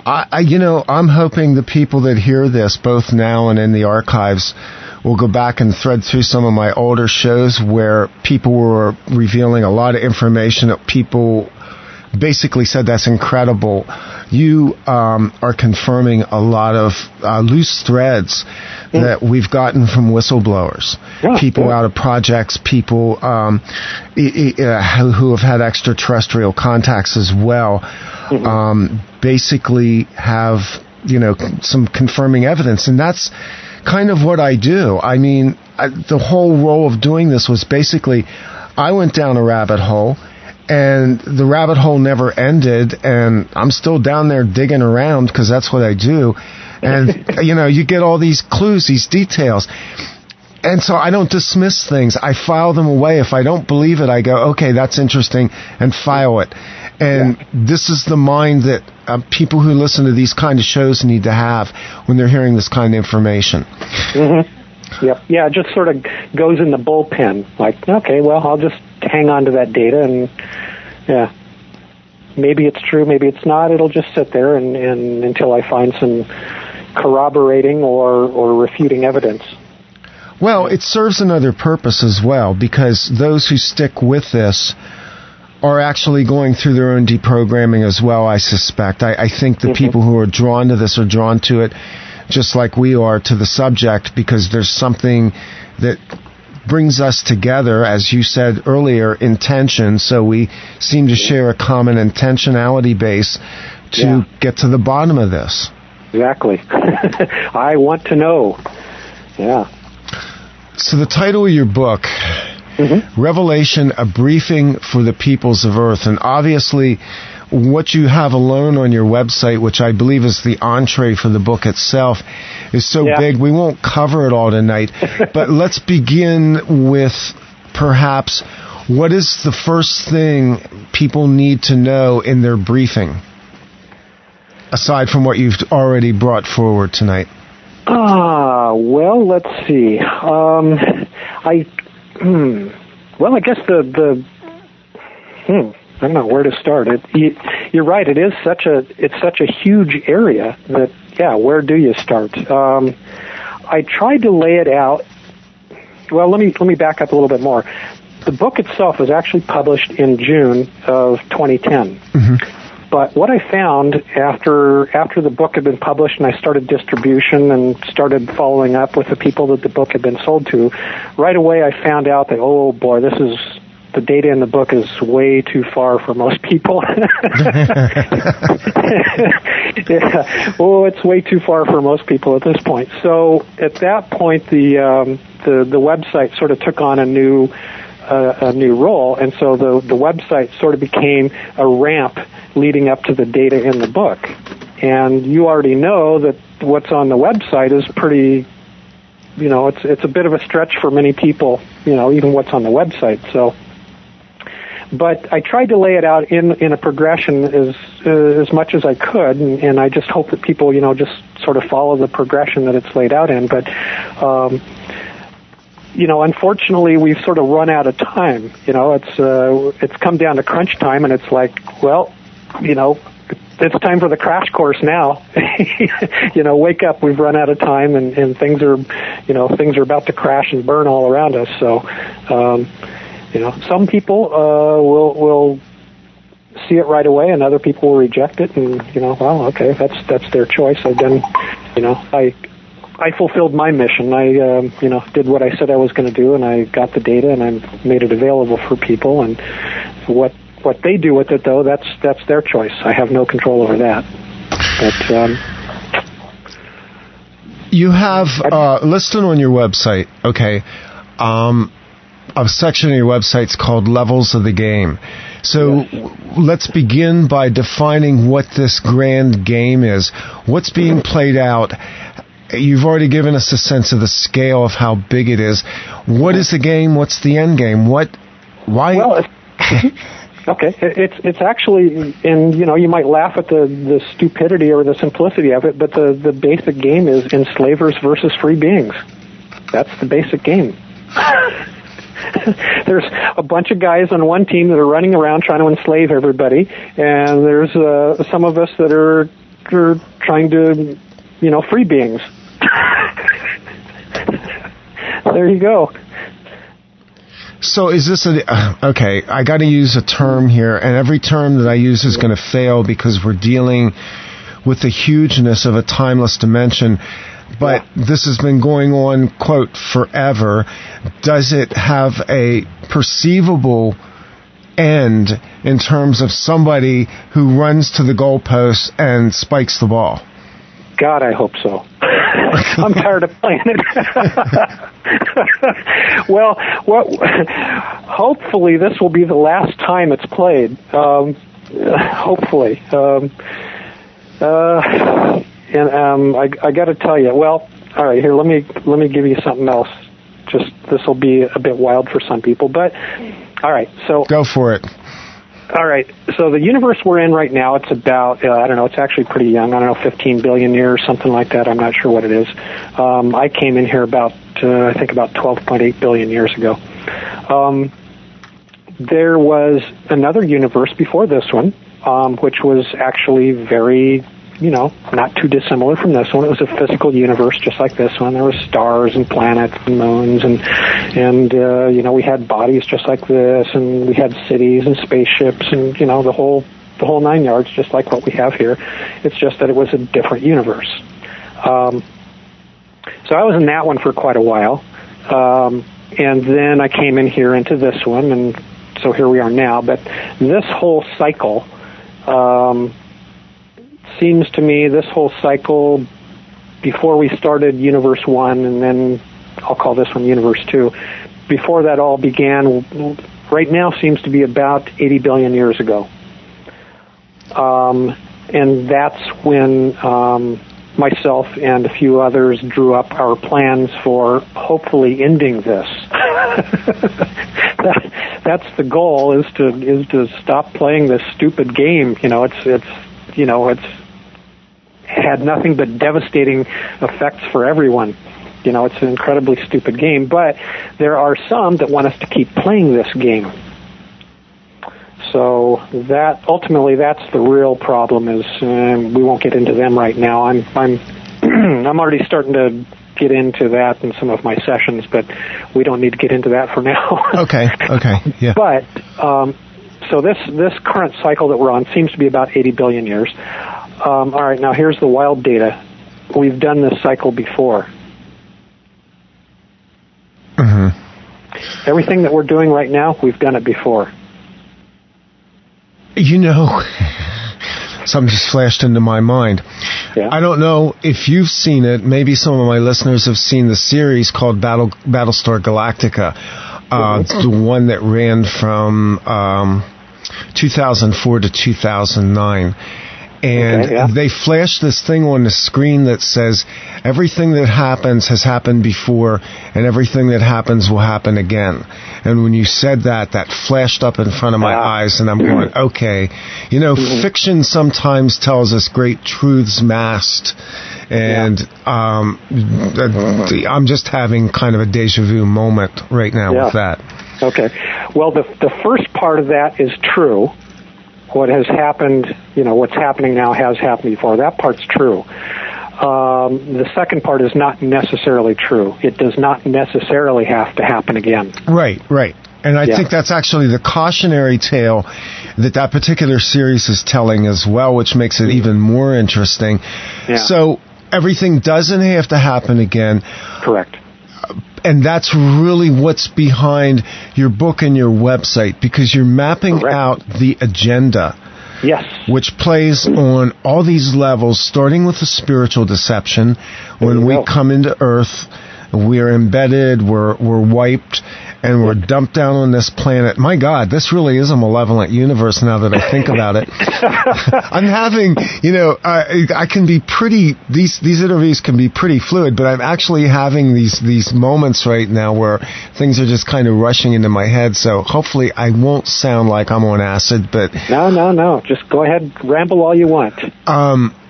I'm hoping the people that hear this, both now and in the archives, will go back and thread through some of my older shows where people were revealing a lot of information that people basically said, that's incredible. You are confirming a lot of loose threads that we've gotten from whistleblowers, people out of projects, people who have had extraterrestrial contacts as well, basically have, some confirming evidence. And that's kind of what I do. I mean, the whole role of doing this was basically, I went down a rabbit hole, and the rabbit hole never ended, and I'm still down there digging around because that's what I do. And, you get all these clues, these details. And so I don't dismiss things. I file them away. If I don't believe it, I go, okay, that's interesting, and file it. And this is the mind that people who listen to these kind of shows need to have when they're hearing this kind of information. Yep. Yeah, it just sort of goes in the bullpen. Like, okay, well, I'll just hang on to that data, and maybe it's true, maybe it's not. It'll just sit there and until I find some corroborating or refuting evidence. Well, it serves another purpose as well, because those who stick with this are actually going through their own deprogramming as well, I suspect. I think the people who are drawn to this are drawn to it just like we are to the subject, because there's something that brings us together, as you said earlier, intention. So we seem to share a common intentionality base to get to the bottom of this. Exactly. I want to know. Yeah. So the title of your book, Revelation, A Briefing for the Peoples of Earth. And obviously, what you have alone on your website, which I believe is the entree for the book itself, is so big we won't cover it all tonight. But let's begin with perhaps what is the first thing people need to know in their briefing, aside from what you've already brought forward tonight? Well, let's see. I guess the I don't know where to start. You're right. It's such a huge area that where do you start? I tried to lay it out. Well, let me back up a little bit more. The book itself was actually published in June of 2010. But what I found after the book had been published and I started distribution and started following up with the people that the book had been sold to, right away I found out that, oh boy, the data in the book is way too far for most people. It's way too far for most people at this point. So at that point, the website sort of took on a new role, and so the website sort of became a ramp leading up to the data in the book. And you already know that what's on the website is pretty, it's a bit of a stretch for many people, even what's on the website. So, but I tried to lay it out in a progression as much as I could, and I just hope that people, just sort of follow the progression that it's laid out in. But, unfortunately, we've sort of run out of time. It's come down to crunch time, and it's like, well, it's time for the crash course now. Wake up, we've run out of time, and things are about to crash and burn all around us. So, some people will see it right away, and other people will reject it, and well, okay, that's their choice. I've done, I fulfilled my mission. I did what I said I was going to do, and I got the data, and I made it available for people. And what they do with it, though, that's their choice. I have no control over that. But you have listed on your website, okay, a section of your website's called Levels of the Game. So let's begin by defining what this grand game is. What's being played out? You've already given us a sense of the scale of how big it is. What is the game? What's the end game? Why? Well, Okay, it's actually, and you might laugh at the stupidity or the simplicity of it, but the basic game is enslavers versus free beings. That's the basic game. There's a bunch of guys on one team that are running around trying to enslave everybody, and there's some of us that are trying to, free beings. There you go. So is this okay, I got to use a term here, and every term that I use is going to fail because we're dealing with the hugeness of a timeless dimension, but this has been going on, quote, forever. Does it have a perceivable end in terms of somebody who runs to the goalpost and spikes the ball? God, I hope so. I'm tired of playing it. Well, hopefully this will be the last time it's played. Hopefully. I got to tell you. Well, all right. Here, let me give you something else. Just this will be a bit wild for some people, but all right. So go for it. All right. So the universe we're in right now, it's about, I don't know, it's actually pretty young. I don't know, 15 billion years, something like that. I'm not sure what it is. I came in here about 12.8 billion years ago. There was another universe before this one, which was actually very, not too dissimilar from this one. It was a physical universe just like this one. There were stars and planets and moons and we had bodies just like this, and we had cities and spaceships and, the whole 9 yards just like what we have here. It's just that it was a different universe. So I was in that one for quite a while. And then I came in here into this one, and so here we are now. But this whole cycle, seems to me, this whole cycle, before we started Universe 1, and then I'll call this one Universe 2, before that all began, right now seems to be about 80 billion years ago. And that's when myself and a few others drew up our plans for hopefully ending this. That's the goal, is to stop playing this stupid game. It's had nothing but devastating effects for everyone. It's an incredibly stupid game, but there are some that want us to keep playing this game. So that's the real problem. Is we won't get into them right now. I'm I'm already starting to get into that in some of my sessions, but we don't need to get into that for now. Okay, yeah. But so this current cycle that we're on seems to be about 80 billion years. All right, now here's the wild data. We've done this cycle before. Mm-hmm. Everything that we're doing right now, we've done it before. Something just flashed into my mind. Yeah. I don't know if you've seen it. Maybe some of my listeners have seen the series called Battlestar Galactica, the one that ran from 2004 to 2009. And they flash this thing on the screen that says, everything that happens has happened before, and everything that happens will happen again. And when you said that flashed up in front of my eyes, and I'm going, okay. Fiction sometimes tells us great truths masked, and I'm just having kind of a deja vu moment right now with that. Okay. Well, the first part of that is true. What has happened, what's happening now has happened before. That part's true. The second part is not necessarily true. It does not necessarily have to happen again. Right. And I think that's actually the cautionary tale that particular series is telling as well, which makes it even more interesting. Yeah. So everything doesn't have to happen again. Correct. And that's really what's behind your book and your website, because you're mapping out the agenda. Yes. Which plays on all these levels, starting with the spiritual deception. When we come into Earth, we're embedded, we're wiped, and we're dumped down on this planet. My God, this really is a malevolent universe now that I think about it. I'm having, I can be pretty, these interviews can be pretty fluid, but I'm actually having these moments right now where things are just kind of rushing into my head. So hopefully I won't sound like I'm on acid, but... No. Just go ahead, ramble all you want.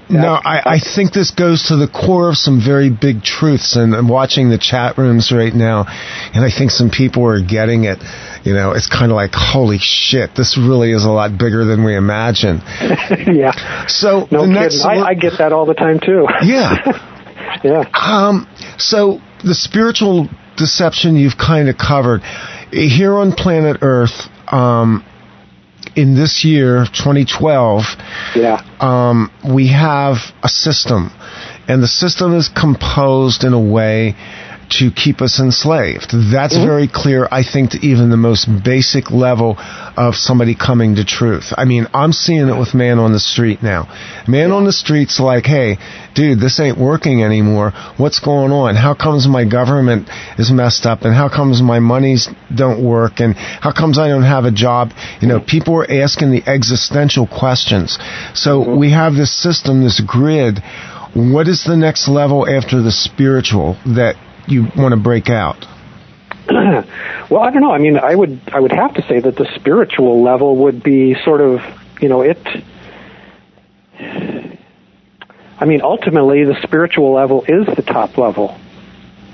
No, I think this goes to the core of some very big truths, and I'm watching the chat rooms right now, and I think some people are getting it. It's kind of like, holy shit, this really is a lot bigger than we imagine. Yeah. So no the next kidding. I get that all the time too. Yeah. Yeah. So the spiritual deception you've kind of covered here on planet Earth. In this year, 2012, we have a system, and the system is composed in a way to keep us enslaved. That's very clear, I think, to even the most basic level of somebody coming to truth. I mean, I'm seeing it with man on the street now. Man on the street's like, hey, dude, this ain't working anymore. What's going on? How comes my government is messed up, and how comes my monies don't work, and how comes I don't have a job? People are asking the existential questions. So we have this system, this grid. What is the next level after the spiritual that you want to break out? Well, I don't know. I mean, I would have to say that the spiritual level would be sort of, I mean, ultimately, the spiritual level is the top level,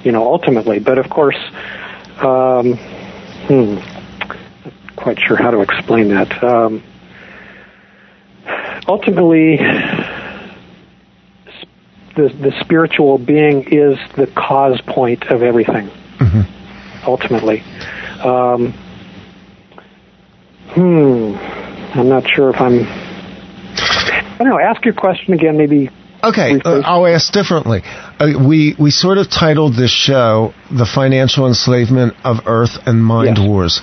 ultimately. But of course, not quite sure how to explain that. Ultimately, the spiritual being is the cause point of everything. Ultimately. I'm not sure if I don't know, ask your question again, maybe. Okay, I'll ask differently. We sort of titled this show The Financial Enslavement of Earth and Mind Wars.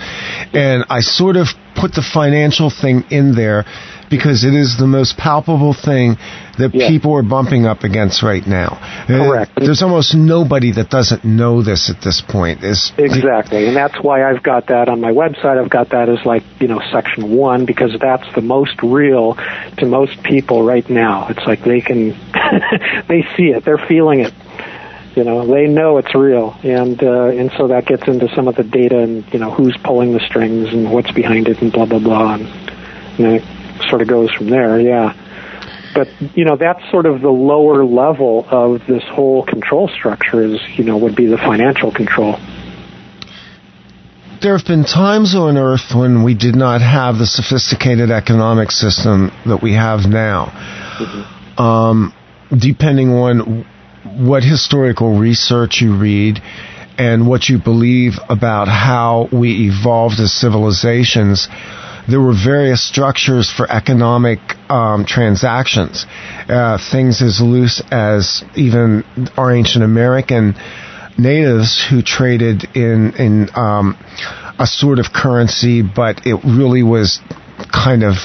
And I sort of put the financial thing in there because it is the most palpable thing that people are bumping up against right now. Correct. There's almost nobody that doesn't know this at this point. Exactly, and that's why I've got that on my website. I've got that as section 1, because that's the most real to most people right now. It's like they can, they see it, they're feeling it. They know it's real, and so that gets into some of the data and who's pulling the strings and what's behind it and blah blah blah, and it sort of goes from there. Yeah. But, that's sort of the lower level of this whole control structure is, would be the financial control. There have been times on Earth when we did not have the sophisticated economic system that we have now. Depending on what historical research you read and what you believe about how we evolved as civilizations, there were various structures for economic transactions. Things as loose as even our ancient American natives who traded in a sort of currency, but it really was kind of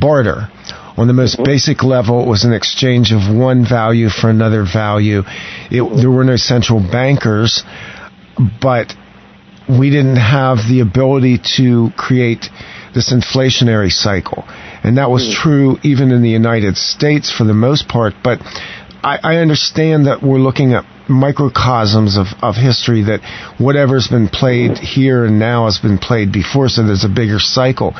barter. On the most basic level, it was an exchange of one value for another value. There were no central bankers, but we didn't have the ability to create this inflationary cycle. And that was true even in the United States for the most part. But I understand that we're looking at microcosms of history, that whatever's been played here and now has been played before, so there's a bigger cycle.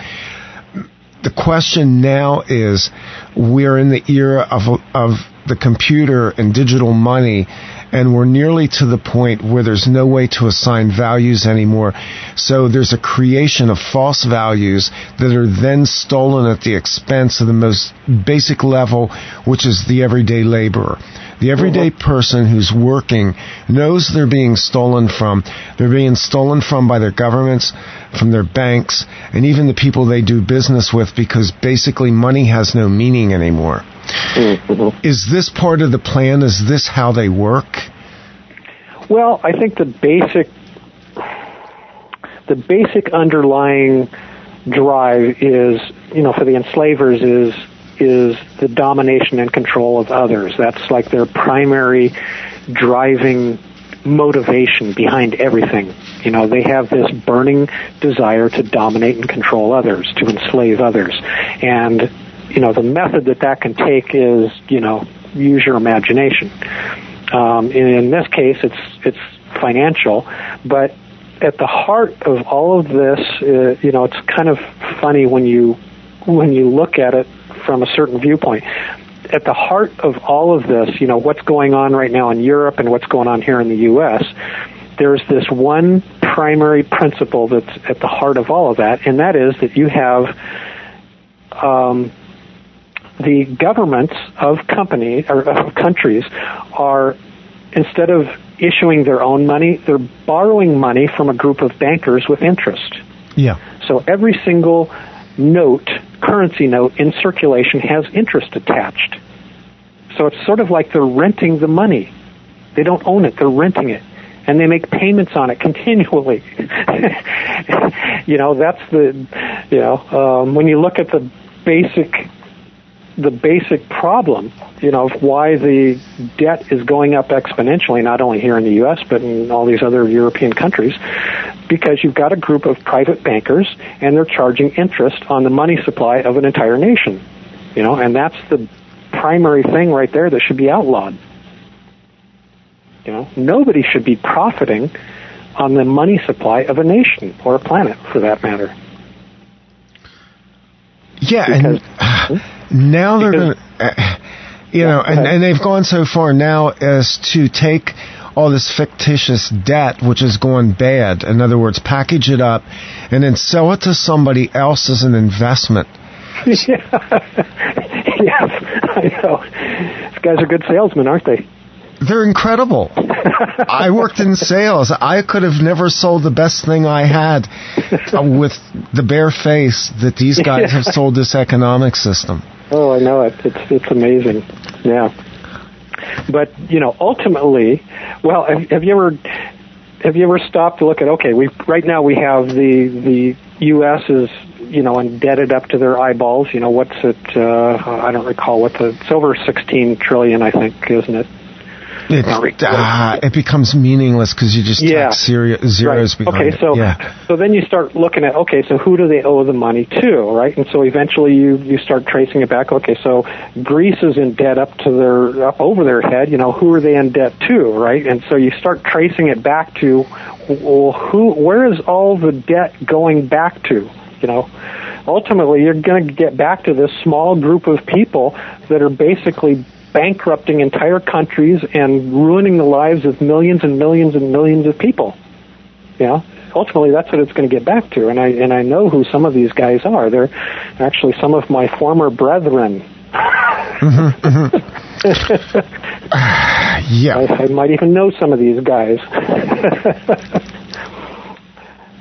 The question now is, we're in the era of the computer and digital money, and we're nearly to the point where there's no way to assign values anymore. So there's a creation of false values that are then stolen at the expense of the most basic level, which is the everyday laborer. The everyday person who's working knows they're being stolen from. They're being stolen from by their governments, from their banks, and even the people they do business with, because basically money has no meaning anymore. Is this part of the plan? Is this how they work? Well, I think the basic underlying drive is, for the enslavers is the domination and control of others. That's like their primary driving motivation behind everything. You know, they have this burning desire to dominate and control others, to enslave others. And, you know, the method that can take is, you know, use your imagination. In this case, it's financial, but at the heart of all of this, you know, it's kind of funny when you look at it from a certain viewpoint. At the heart of all of this, you know, what's going on right now in Europe and what's going on here in the U.S., there's this one primary principle that's at the heart of all of that, and that is that you have the governments of companies or of countries are, instead of issuing their own money, they're borrowing money from a group of bankers with interest. Yeah. So every single currency note in circulation has interest attached. So it's sort of like they're renting the money. They don't own it, they're renting it. And they make payments on it continually. You know, that's when you look at the basic problem, you know, of why the debt is going up exponentially, not only here in the U.S., but in all these other European countries, because you've got a group of private bankers, and they're charging interest on the money supply of an entire nation. You know, and that's the primary thing right there that should be outlawed. You know, nobody should be profiting on the money supply of a nation, or a planet, for that matter. Yeah, because, now they're going to, you know, and they've gone so far now as to take all this fictitious debt, which is going bad. In other words, package it up and then sell it to somebody else as an investment. Yes, I know. These guys are good salesmen, aren't they? They're incredible. I worked in sales. I could have never sold the best thing I had with the bare face that these guys have sold this economic system. Oh, I know it. It's amazing. Yeah. But, you know, ultimately, well, have you ever stopped to look at, okay, right now we have the U.S. is, you know, indebted up to their eyeballs. You know, what's it, I don't recall it's over 16 trillion, I think, isn't it? It becomes meaningless because you just tack zeros right. behind it. So then you start looking at, okay, so who do they owe the money to, right? And so eventually you start tracing it back. Okay, so Greece is in debt up over their head. You know, who are they in debt to, right? And so you start tracing it back to, well, where is all the debt going back to? You know, ultimately you're going to get back to this small group of people that are basically bankrupting entire countries and ruining the lives of millions and millions and millions of people. You know, ultimately that's what it's going to get back to. And I know who some of these guys are. They're actually some of my former brethren. Yeah, I might even know some of these guys.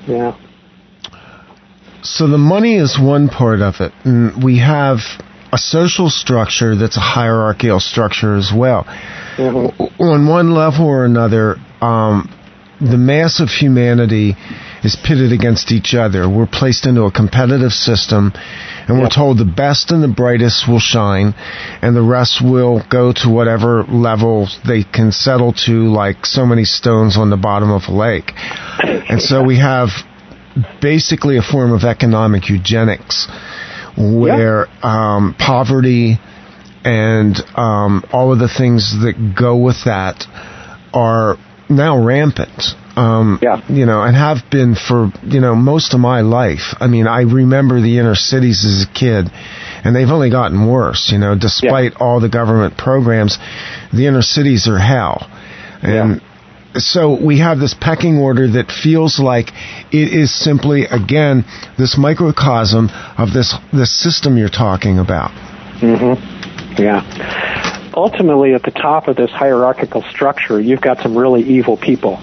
Yeah. So the money is one part of it, and we have a social structure that's a hierarchical structure as well. Mm-hmm. On one level or another, the mass of humanity is pitted against each other. We're placed into a competitive system, and we're told the best and the brightest will shine, and the rest will go to whatever level they can settle to, like so many stones on the bottom of a lake. And so we have basically a form of economic eugenics, where poverty and all of the things that go with that are now rampant. You know, and have been for, you know, most of my life. I mean, I remember the inner cities as a kid, and they've only gotten worse, you know, despite all the government programs. The inner cities are hell. And so we have this pecking order that feels like it is simply, again, this microcosm of this system you're talking about. Mm-hmm. Yeah. Ultimately, at the top of this hierarchical structure, you've got some really evil people,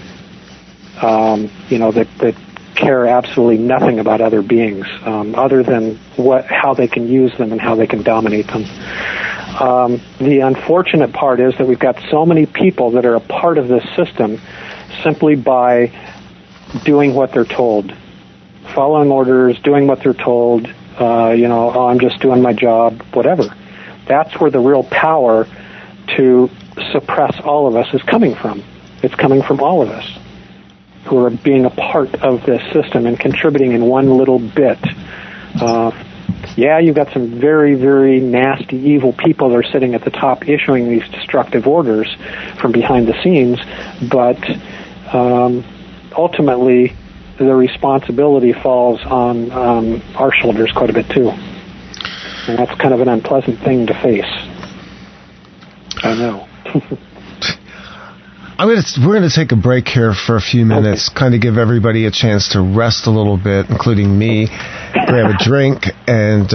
you know, that care absolutely nothing about other beings, other than how they can use them and how they can dominate them. The unfortunate part is that we've got so many people that are a part of this system simply by doing what they're told, following orders, doing what they're told, you know, oh, I'm just doing my job, whatever. That's where the real power to suppress all of us is coming from. It's coming from all of us who are being a part of this system and contributing in one little bit. Yeah, you've got some very, very nasty, evil people that are sitting at the top issuing these destructive orders from behind the scenes, but ultimately the responsibility falls on our shoulders quite a bit too. And that's kind of an unpleasant thing to face. I know. We're going to take a break here for a few minutes, kind of give everybody a chance to rest a little bit, including me, grab a drink, and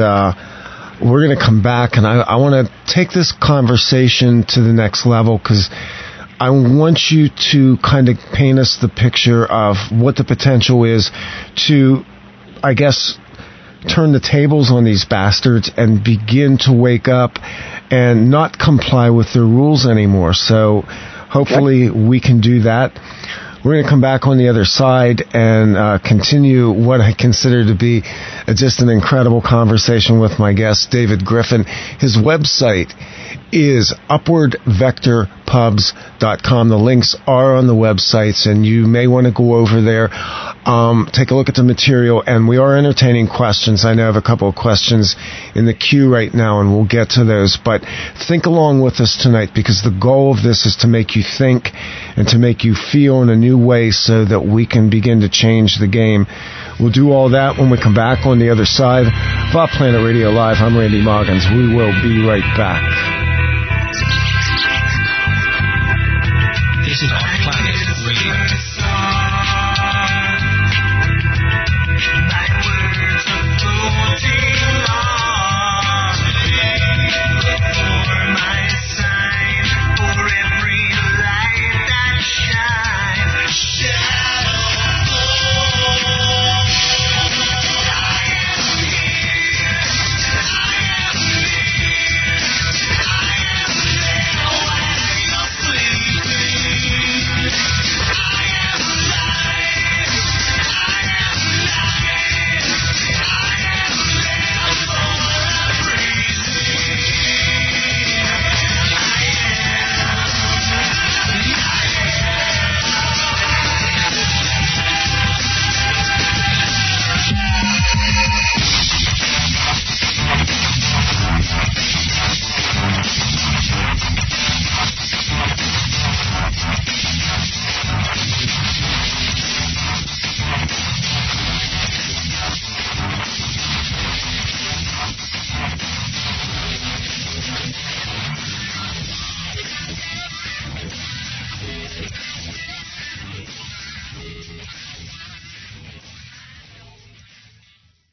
we're going to come back, and I want to take this conversation to the next level, because I want you to kind of paint us the picture of what the potential is to, I guess, turn the tables on these bastards and begin to wake up and not comply with their rules anymore. So hopefully we can do that. We're going to come back on the other side and continue what I consider to be just an incredible conversation with my guest, David Griffin. His website is upwardvectorpubs.com. The links are on the websites, and you may want to go over there, take a look at the material, and we are entertaining questions. I know I have a couple of questions in the queue right now, and we'll get to those, but think along with us tonight, because the goal of this is to make you think and to make you feel in a new way so that we can begin to change the game. We'll do all that when we come back on the other side of OffPlanet Radio Live. I'm Randy Moggins. We will be right back. This is OffPlanet Radio.